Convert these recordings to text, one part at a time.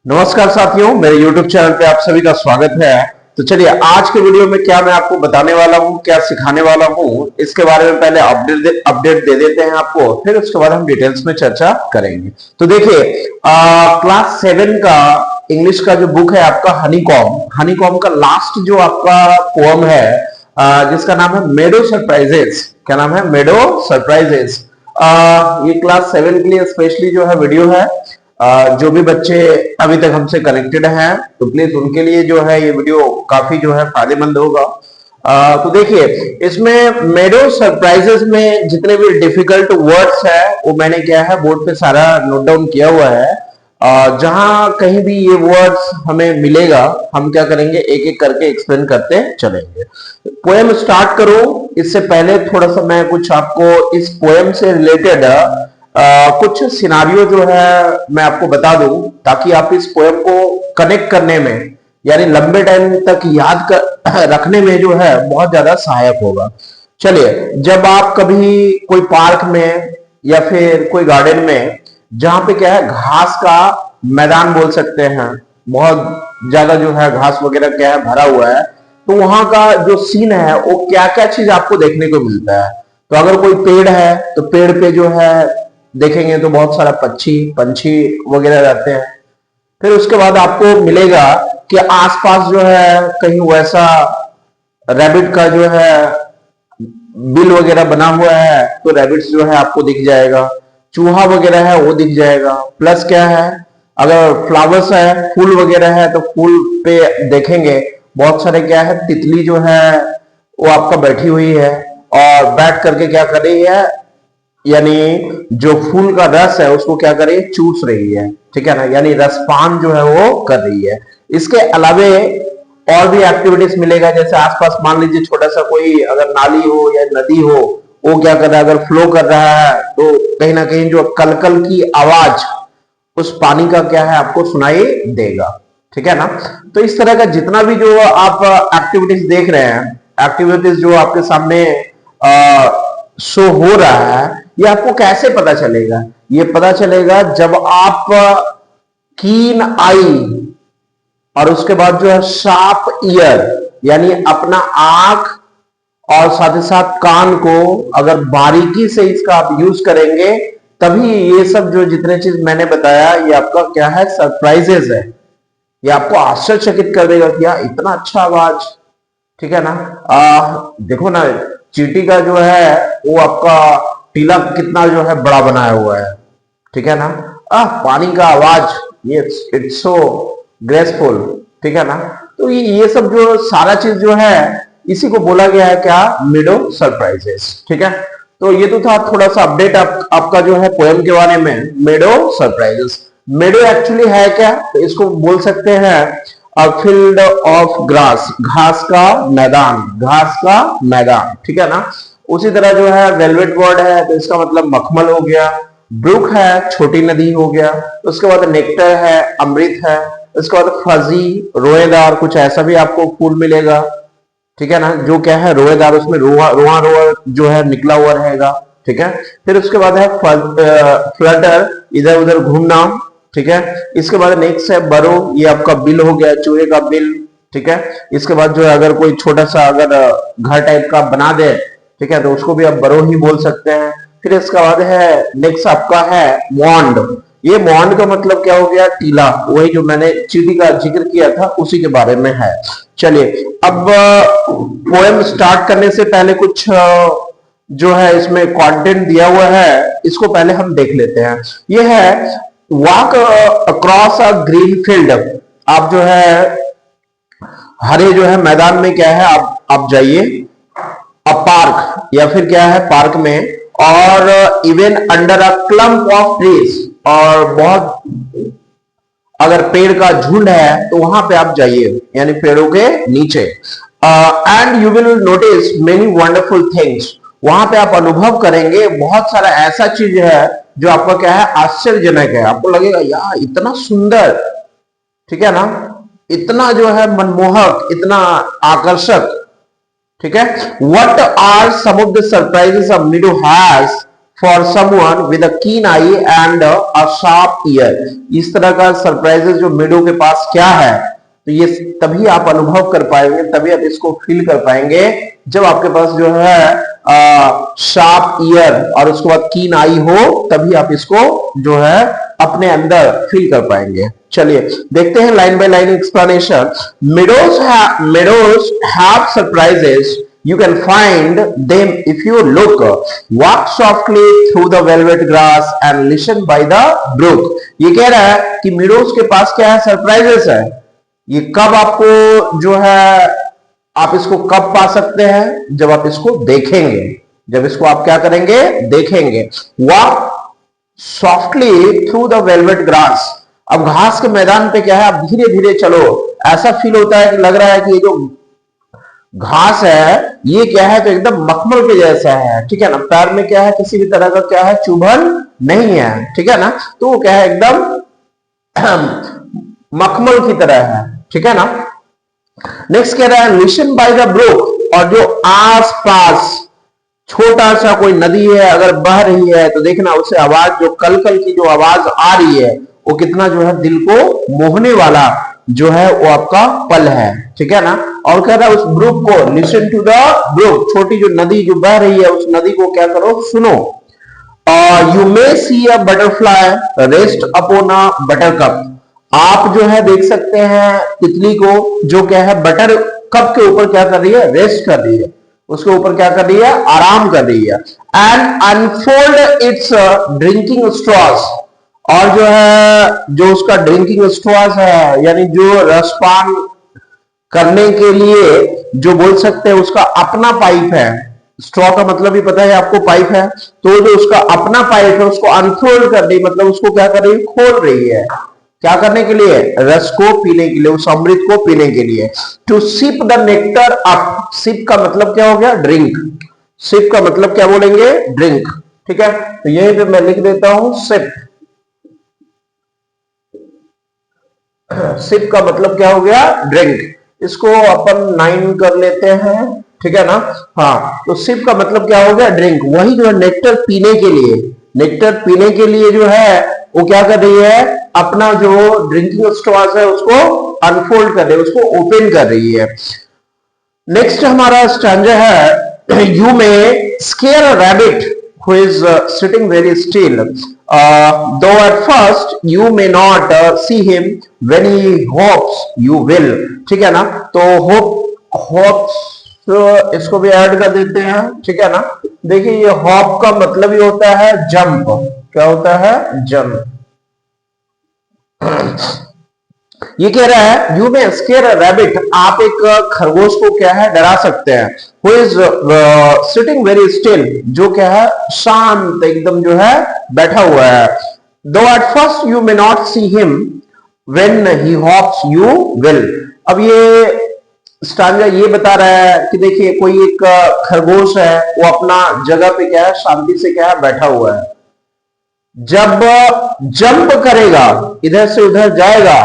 नमस्कार साथियों, मेरे YouTube चैनल पे आप सभी का स्वागत है। तो चलिए आज के वीडियो में क्या मैं आपको बताने वाला हूँ, क्या सिखाने वाला हूँ, इसके बारे में पहले अपडेट दे देते हैं आपको, फिर उसके बाद हम डिटेल्स में चर्चा करेंगे। तो देखिए क्लास 7 का इंग्लिश का जो बुक है आपका हनीकॉम का लास्ट जो आपका पोएम है जिसका नाम है मेडो सरप्राइजेस। क्या नाम है? मेडो सरप्राइजेस। ये क्लास 7 के लिए स्पेशली जो है वीडियो है। जो भी बच्चे अभी तक हमसे कनेक्टेड हैं तो प्लीज उनके लिए जो है ये वीडियो काफी जो है फायदेमंद होगा। तो देखिए इसमें मेडो सरप्राइजेस में जितने भी डिफिकल्ट वर्ड्स है वो मैंने क्या है बोर्ड पे सारा नोट डाउन किया हुआ है। जहां कहीं भी ये वर्ड्स हमें मिलेगा हम क्या करेंगे, एक एक करके एक्सप्लेन करते चलेंगे। पोएम स्टार्ट करो इससे पहले थोड़ा सा मैं कुछ आपको इस पोएम से रिलेटेड कुछ सिनारियो जो है मैं आपको बता दूं ताकि आप इस पोएम को कनेक्ट करने में यानी लंबे टाइम तक याद कर रखने में जो है बहुत ज्यादा सहायक होगा। चलिए, जब आप कभी कोई पार्क में या फिर कोई गार्डन में जहां पे क्या है घास का मैदान बोल सकते हैं, बहुत ज्यादा जो है घास वगैरह क्या है भरा हुआ है, तो वहां का जो सीन है वो क्या क्या चीज आपको देखने को मिलता है। तो अगर कोई पेड़ है तो पेड़ पे जो है देखेंगे तो बहुत सारा पंछी वगैरह रहते हैं। फिर उसके बाद आपको मिलेगा कि आसपास जो है कहीं वैसा रैबिट का जो है बिल वगैरह बना हुआ है तो रैबिट्स जो है आपको दिख जाएगा, चूहा वगैरह है वो दिख जाएगा। प्लस क्या है, अगर फ्लावर्स है, फूल वगैरह है तो फूल पे देखेंगे बहुत सारे क्या है तितली जो है वो आपका बैठी हुई है और बैठ करके क्या कर रही है, यानी जो फूल का रस है उसको क्या करे, चूस रही है। ठीक है ना, यानी रसपान जो है वो कर रही है। इसके अलावे और भी एक्टिविटीज मिलेगा, जैसे आसपास मान लीजिए छोटा सा कोई अगर नाली हो या नदी हो, वो क्या कर रहा है, अगर फ्लो कर रहा है तो कहीं ना कहीं जो कलकल की आवाज उस पानी का क्या है आपको सुनाई देगा। ठीक है ना। तो इस तरह का जितना भी जो आप एक्टिविटीज देख रहे हैं, एक्टिविटीज जो आपके सामने शो हो रहा है, ये आपको कैसे पता चलेगा? ये पता चलेगा जब आप कीन आई और उसके बाद जो है शार्प ईयर यानी अपना आंख और साथ ही साथ कान को अगर बारीकी से इसका आप यूज करेंगे तभी ये सब जो जितने चीज मैंने बताया ये आपका क्या है सरप्राइजेस है। ये आपको आश्चर्यचकित कर देगा कि यार इतना अच्छा आवाज। ठीक है ना। देखो ना, चींटी का जो है वो आपका टीला कितना जो है बड़ा बनाया हुआ है। ठीक है ना। पानी का आवाज, ये इट्स सो ग्रेसफुल। ठीक है ना। तो ये सब जो सारा चीज जो है इसी को बोला गया है क्या, मेडो सरप्राइजेस। ठीक है। तो ये तो था थोड़ा सा अपडेट आपका जो है पोएम के बारे में, मेडो सरप्राइजेस। मेडो एक्चुअली है क्या, तो इसको बोल सकते हैं फील्ड ऑफ ग्रास, घास का मैदान, घास का मैदान। ठीक है ना। उसी तरह जो है वेलवेट वर्ड है तो इसका मतलब मखमल हो गया, ब्रुक है छोटी नदी हो गया, उसके बाद नेक्टर है अमृत है, उसके बाद फजी रोएदार कुछ ऐसा भी आपको फूल मिलेगा। ठीक है ना, जो क्या है रोएदार, उसमें रोआ रोआ रोआ जो है निकला हुआ रहेगा। ठीक है। फिर उसके बाद है फ्लटर, इधर उधर घूमना। ठीक है। इसके बाद नेक्स्ट है बरो, ये आपका बिल हो गया, चूहे का बिल। ठीक है। इसके बाद जो है अगर कोई छोटा सा अगर घर टाइप का बना दे, ठीक है, तो उसको भी आप बरो ही बोल सकते हैं। फिर इसके बाद है नेक्स्ट आपका है मॉन्ड। ये मॉन्ड का मतलब क्या हो गया, टीला, वही जो मैंने चींटी का जिक्र किया था उसी के बारे में है। चलिए अब पोएम स्टार्ट करने से पहले कुछ जो है इसमें कंटेंट दिया हुआ है इसको पहले हम देख लेते हैं। ये है walk across a green field. आप जो है हरे जो है मैदान में क्या है आप जाइए, अ पार्क या फिर क्या है पार्क में, और even under a clump of trees, और बहुत अगर पेड़ का झुंड है तो वहां पे आप जाइए यानी पेड़ों के नीचे। And you will notice many wonderful things, वहां पे आप अनुभव करेंगे बहुत सारा ऐसा चीज है जो आपका क्या है आश्चर्यजनक है, आपको लगेगा यार इतना सुंदर। ठीक है ना, इतना जो है मनमोहक, इतना आकर्षक। ठीक है। What are some of the surprises of meadow has for someone with a keen eye and a sharp ear. इस तरह का सरप्राइजेस जो मिडो के पास क्या है, तो ये तभी आप अनुभव कर पाएंगे, तभी आप इसको फील कर पाएंगे जब आपके पास जो है शार्प ईयर और उसके बाद कीन आई हो, तभी आप इसको जो है अपने अंदर फील कर पाएंगे। चलिए देखते हैं line by line explanation. Meadows have surprises, you can find them if you look, walk softly through the velvet grass and listen by the brook। ये कह रहा है कि मिडोज के पास क्या है, सरप्राइजेस है। ये कब आपको जो है, आप इसको कब पा सकते हैं, जब आप इसको देखेंगे, जब इसको आप क्या करेंगे, देखेंगे। Walk softly through the velvet grass. अब घास के मैदान पे क्या है, आप धीरे धीरे चलो, ऐसा फील होता है कि लग रहा है कि ये जो घास है ये क्या है, तो एकदम मखमल के जैसा है, ठीक है ना। पैर में क्या है, किसी भी तरह का क्या है, चुभन नहीं है, ठीक है ना। तो वो क्या है, एकदम मखमल की तरह है, ठीक है ना। नेक्स्ट कह रहा है लिसन बाय द ब्रुक, और जो आस पास छोटा सा कोई नदी है अगर बह रही है तो देखना उससे आवाज, जो कलकल की जो आवाज आ रही है वो कितना जो है दिल को मोहने वाला जो है वो आपका पल है, ठीक है ना। और कह रहा है उस ब्रुक को, लिसन टू द ब्रुक, छोटी जो नदी जो बह रही है उस नदी को क्या करो, सुनो। You may see a butterfly rest upon a buttercup. आप जो है देख सकते हैं तितली को जो क्या है बटर कप के ऊपर क्या कर रही है, रेस्ट कर रही है, उसके ऊपर क्या कर रही है, आराम कर रही है। And unfold its drinking straws, और जो है जो उसका ड्रिंकिंग स्ट्रॉस है, यानी जो रसपान करने के लिए जो बोल सकते हैं उसका अपना पाइप है। स्ट्रॉ का मतलब ही पता है आपको, पाइप है, तो जो उसका अपना पाइप है उसको अनफोल्ड कर रही, मतलब उसको क्या कर रही है, खोल रही है। क्या करने के लिए, रस को पीने के लिए, उस अमृत को पीने के लिए। To sip the nectar up, sip का मतलब क्या हो गया, ड्रिंक। सिप का मतलब क्या बोलेंगे, ड्रिंक, ठीक है। तो यहीं पे मैं लिख देता हूं सिप। सिप का मतलब क्या हो गया, ड्रिंक। इसको अपन 9 कर लेते हैं, ठीक है ना। हाँ, तो सिप का मतलब क्या हो गया, ड्रिंक। वही जो है नेक्टर पीने के लिए, नेक्टर पीने के लिए जो है वो क्या कर रही है, अपना जो ड्रिंकिंग स्ट्रॉस है उसको अनफोल्ड कर रही है, उसको ओपन कर रही है। नेक्स्ट हमारा स्टैंजा है, you may square a rabbit who is sitting very still, though at first you may not see him, when he hopes you will। ठीक है ना। तो hopes इसको भी ऐड कर देते हैं, ठीक है ना। देखिए ये हॉप का मतलब ही होता है जंप। क्या होता है, जंप। ये कह रहा है you may square a rabbit, आप एक खरगोश को क्या है, डरा सकते हैं। Who is sitting very still, जो क्या है, शांत एकदम जो है बैठा हुआ है। दो at first you may not see him, when he hops you will. अब ये स्टांजा ये बता रहा है कि देखिए कोई एक खरगोश है, वो अपना जगह पे क्या है, शांति से क्या है, बैठा हुआ है। जब जंप करेगा, इधर से उधर जाएगा,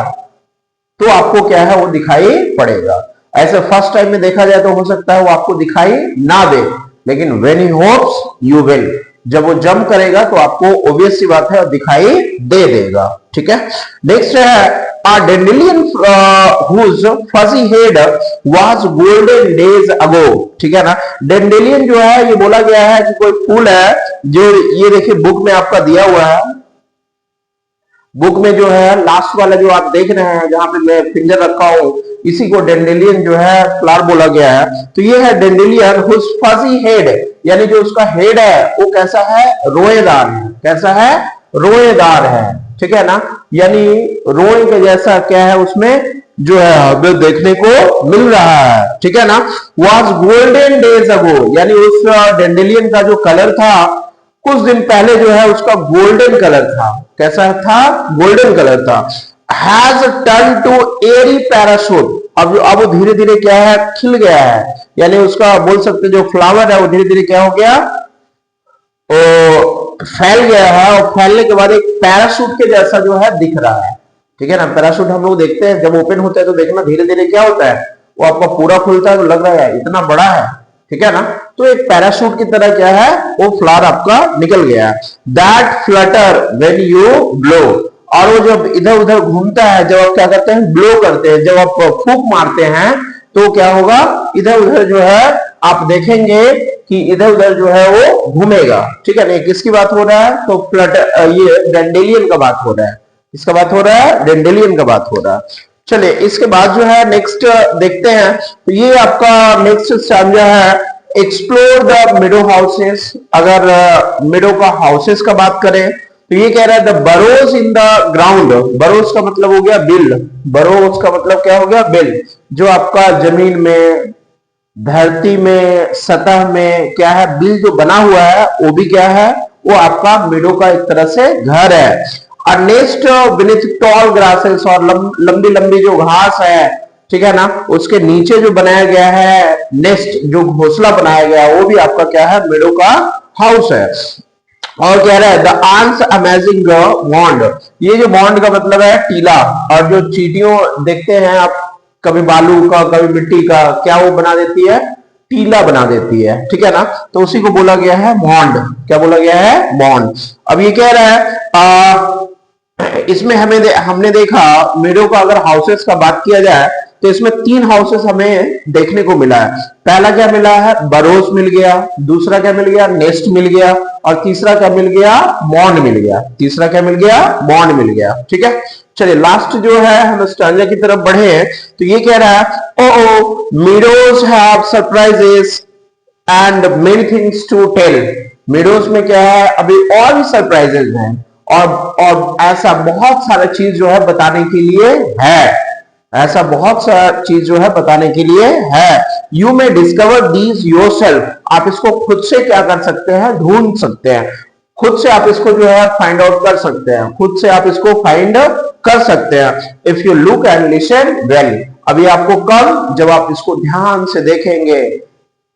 तो आपको क्या है, वो दिखाई पड़ेगा। ऐसे फर्स्ट टाइम में देखा जाए तो हो सकता है वो आपको दिखाई ना दे, लेकिन when he hopes you will, जब वो जंप करेगा तो आपको ऑब्वियस सी बात है दिखाई दे देगा, ठीक है। नेक्स्ट है a dandelion whose fuzzy head was golden days ago। ठीक है ना। डेंडेलियन जो है ये बोला गया है कि कोई फूल है जो, ये देखिए बुक में आपका दिया हुआ है, बुक में जो है लास्ट वाला जो आप देख रहे हैं जहां पे मैं फिंगर रखा हूं, इसी को डेंडेलियन जो है फ्लावर बोला गया है। तो ये है डेंडेलियन हुज फजी हेड, यानी जो उसका हेड है वो कैसा है, रोएदार है। कैसा है, रोएदार है, ठीक है ना। यानी रोए के जैसा क्या है उसमें जो है हमें देखने को मिल रहा है, ठीक है ना। वाज गोल्डन डेज अगो, यानी उस डेंडेलियन का जो कलर था कुछ दिन पहले जो है उसका गोल्डन कलर था। कैसा था, गोल्डन कलर था। Has turn to airy parachute, अब धीरे धीरे क्या है, खिल गया है, यानी उसका बोल सकते जो फ्लावर है वो धीरे धीरे क्या हो गया, फैल गया है, और फैलने के बाद एक पैराशूट के जैसा जो है दिख रहा है, ठीक है ना। पैराशूट हम लोग देखते हैं जब ओपन होता है तो देखना धीरे धीरे क्या होता है, वो आपका पूरा खुलता है तो लग रहा है इतना बड़ा है, ठीक है ना। तो एक पैराशूट की तरह क्या है, वो फ्लावर आपका निकल गया है। That Flutter when you blow, और वो जब इधर उधर घूमता है, जब आप क्या करते हैं, ब्लो करते हैं, जब आप फूंक मारते हैं तो क्या होगा, इधर उधर जो है आप देखेंगे कि इधर उधर जो है वो घूमेगा, ठीक है ना। किसकी बात हो रहा है, तो फ्लटर, ये डेंडेलियन का बात हो रहा है। किसका बात हो रहा है, डेंडेलियन का बात हो रहा है। चलिए इसके बाद जो है नेक्स्ट देखते हैं। तो ये आपका नेक्स्ट स्टैंजा है, एक्सप्लोर द मिडो हाउसेस। अगर मिडो का हाउसेस का बात करें तो ये कह रहा है द बरोज इन द ग्राउंड। बरोज का मतलब हो गया बिल, बरोज का मतलब क्या हो गया, बिल। जो आपका जमीन में, धरती में, सतह में क्या है, बिल जो बना हुआ है वो भी क्या है, वो आपका मिडो का एक तरह से घर है। और नेस्ट विथ टॉल ग्रासेस, और लंबी लंबी जो घास है, ठीक है ना, उसके नीचे जो बनाया गया है नेस्ट, जो घोंसला बनाया गया है, वो भी आपका क्या है, मिडो का हाउस है। और कह रहा है द आंस अमेजिंग बॉन्ड। ये जो बॉन्ड का मतलब है टीला, और जो चींटियों देखते हैं आप, कभी बालू का कभी मिट्टी का, क्या वो बना देती है, टीला बना देती है, ठीक है ना। तो उसी को बोला गया है बॉन्ड। क्या बोला गया है, बॉन्ड। अब ये कह रहा है इसमें हमने देखा मिडो का, अगर हाउसेस का बात किया जाए तो इसमें 3 हाउसेस हमें देखने को मिला है। पहला क्या मिला है, बरोस मिल गया, दूसरा क्या मिल गया, नेस्ट मिल गया, और तीसरा क्या मिल गया, बॉन्ड मिल गया। तीसरा क्या मिल गया, बॉन्ड मिल गया, ठीक है। चलिए लास्ट जो है हम स्टैंजा की तरफ बढ़े हैं। तो ये कह रहा है O meadows have surprises and many things to tell. Meadows में क्या है, अभी और भी सरप्राइजेस हैं, और ऐसा बहुत सारा चीज जो है बताने के लिए है, ऐसा बहुत सारा चीज जो है बताने के लिए है। You may discover these yourself. आप इसको खुद से क्या कर सकते हैं, ढूंढ सकते हैं, खुद से आप इसको जो है फाइंड आउट कर सकते हैं, खुद से आप इसको फाइंड कर सकते हैं। If you look and listen well. अभी आपको कब, जब आप इसको ध्यान से देखेंगे,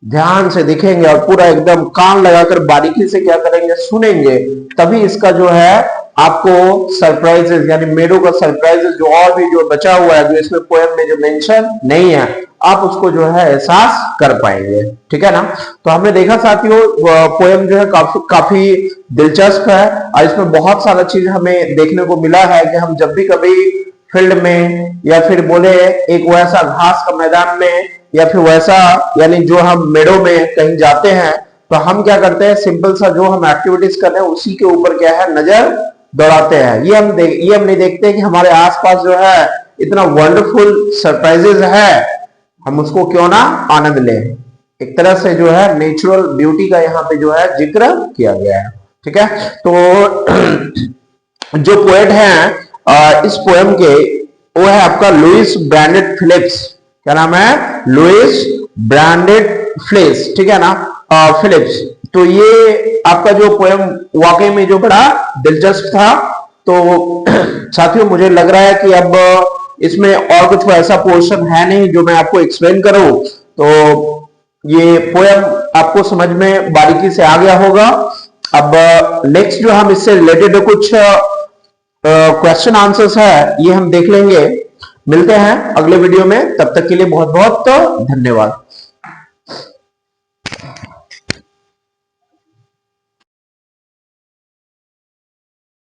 ध्यान से दिखेंगे और पूरा एकदम कान लगाकर बारीकी से क्या करेंगे, सुनेंगे, तभी इसका जो है आपको सरप्राइजेस, यानी मिडो का सरप्राइजेस जो और भी जो बचा हुआ है, जो इसमें पोएम में जो मेंशन नहीं है, आप उसको जो है एहसास कर पाएंगे, ठीक है ना। तो हमने देखा साथियों, पोएम जो है काफी दिलचस्प है, और इसमें बहुत सारा चीज हमें देखने को मिला है कि हम जब भी कभी फील्ड में, या फिर बोले एक वैसा घास का मैदान में, या फिर वैसा यानी जो हम मेडो में कहीं जाते हैं, तो हम क्या करते हैं, सिंपल सा जो हम एक्टिविटीज कर रहे हैं उसी के ऊपर क्या है, नजर दौड़ाते हैं। ये हम नहीं देखते कि हमारे आसपास जो है इतना वंडरफुल सरप्राइजेज है, हम उसको क्यों ना आनंद लें। एक तरह से जो है नेचुरल ब्यूटी का यहाँ पे जो है जिक्र किया गया है, ठीक है। तो जो पोएट हैं इस पोएम के, वो है आपका लुइस ब्रैंडेट फिलिप्स। क्या नाम है, लुइस ब्रैंडेट फिलिप्स, ठीक है ना, फिलिप्स। तो ये आपका जो पोएम वाकई में जो बड़ा दिलचस्प था। तो साथियों मुझे लग रहा है कि अब इसमें और कुछ ऐसा पोर्शन है नहीं जो मैं आपको एक्सप्लेन करूं, तो ये पोएम आपको समझ में बारीकी से आ गया होगा। अब नेक्स्ट जो हम इससे रिलेटेड कुछ क्वेश्चन आंसर्स है, ये हम देख लेंगे। मिलते हैं अगले वीडियो में, तब तक के लिए बहुत बहुत धन्यवाद।